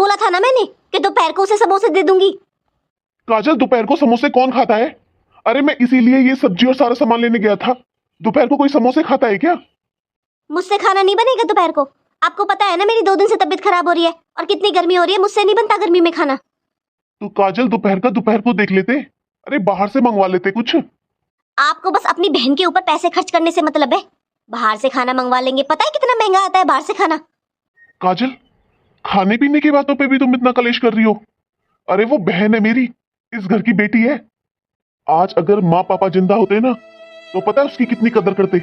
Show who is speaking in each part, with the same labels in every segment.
Speaker 1: बोला था ना मैंने कि दोपहर को उसे समोसे दे दूंगी।
Speaker 2: काजल, दोपहर को समोसे कौन खाता है? अरे मैं इसीलिए ये सब्जी और सारा सामान लेने गया था। दोपहर को कोई समोसे खाता है क्या?
Speaker 1: मुझसे खाना नहीं बनेगा दोपहर को। आपको पता है ना मेरी 2 दिन से तबीयत खराब हो रही है और कितनी गर्मी हो रही है, मुझसे नहीं बनता गर्मी में खाना।
Speaker 2: तो काजल, दोपहर का दोपहर को देख लेते। अरे बाहर से मंगवा लेते कुछ।
Speaker 1: आपको बस अपनी बहन के ऊपर पैसे खर्च करने से मतलब है। बाहर से खाना मंगवा लेंगे, पता है कितना महंगा आता है बाहर से खाना।
Speaker 2: काजल, खाने पीने की बातों पे भी तुम इतना कलेश कर रही हो। अरे वो बहन है मेरी, इस घर की बेटी है। आज अगर माँ पापा जिंदा होते ना तो पता है उसकी कितनी कदर करते।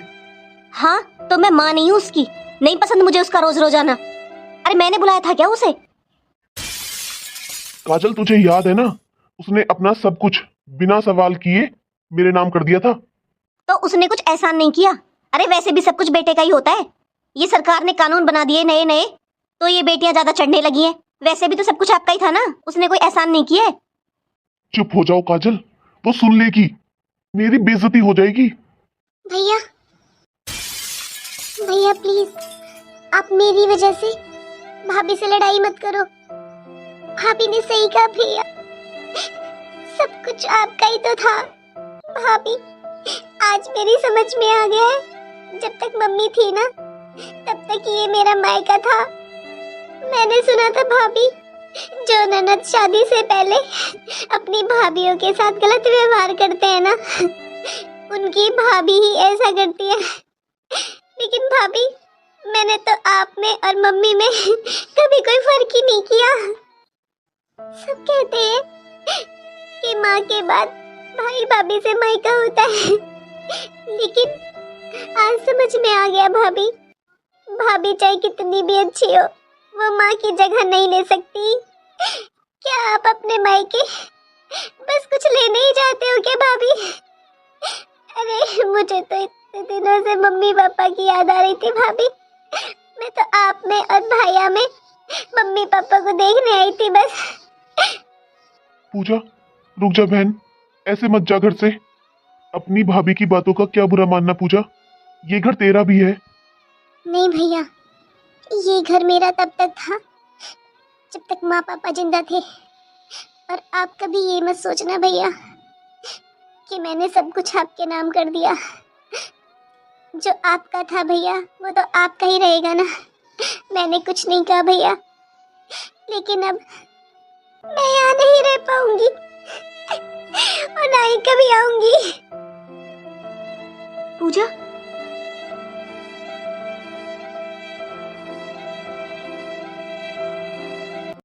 Speaker 1: हाँ तो मैं माँ नहीं हूँ उसकी, नहीं पसंद मुझे उसका रोज रोजाना। अरे मैंने बुलाया था क्या उसे?
Speaker 2: काजल, तुझे याद है ना, उसने अपना सब कुछ बिना सवाल किए मेरे नाम कर दिया था।
Speaker 1: तो उसने कुछ एहसान नहीं किया। अरे वैसे भी सब कुछ बेटे का ही होता है। ये सरकार ने कानून बना दिए नए नए, तो ये बेटियां ज्यादा चढ़ने लगी हैं। वैसे भी तो सब कुछ आपका ही था ना, उसने कोई एहसान नहीं किया है।
Speaker 2: चुप हो जाओ काजल, वो सुन लेगी, मेरी बेइज्जती हो जाएगी।
Speaker 3: भैया, भैया प्लीज, आप मेरी वजह से भाभी से लड़ाई मत करो। भाभी ने सही कहा भैया, सब कुछ आपका ही तो था। भाभी, आज मेरी समझ में आ गया है, जब तक मम्मी थी ना तब तक ये मेरा मायका था। मैंने सुना था भाभी, जो ननद शादी से पहले अपनी भाभीयों के साथ गलत व्यवहार करते हैं ना, उनकी भाभी ही ऐसा करती है। लेकिन भाभी, मैंने तो आप में और मम्मी में कभी कोई फर्क ही नहीं किया। सब कहते हैं कि माँ के बाद भाई भाभी से मायका होता है, लेकिन आज समझ में आ गया भाभी, भाभी चाहे कितनी भी अच्छी हो, वो माँ की जगह नहीं ले सकती। क्या आप अपने मायके बस कुछ लेने ही जाते हो क्या भाभी? अरे मुझे तो इतने दिनों से मम्मी पापा की याद आ रही थी भाभी। मैं तो आप में और भाया में मम्मी पापा को देखने आई थी बस।
Speaker 2: पूजा, रुक जा बहन, ऐसे मत जा घर से। अपनी भाभी की बातों का क्या बुरा मानना पूजा, ये घर तेरा भी है।
Speaker 3: नहीं भैया, ये घर मेरा तब तक था जब तक माँ पापा जिंदा थे। और आप कभी ये मत सोचना भैया कि मैंने सब कुछ आपके नाम कर दिया। जो आपका था भैया वो तो आपका ही रहेगा ना। मैंने कुछ नहीं कहा भैया, लेकिन अब मैं यहाँ नहीं रह पाऊंगी और ना ही कभी आऊंगी।
Speaker 1: पूजा,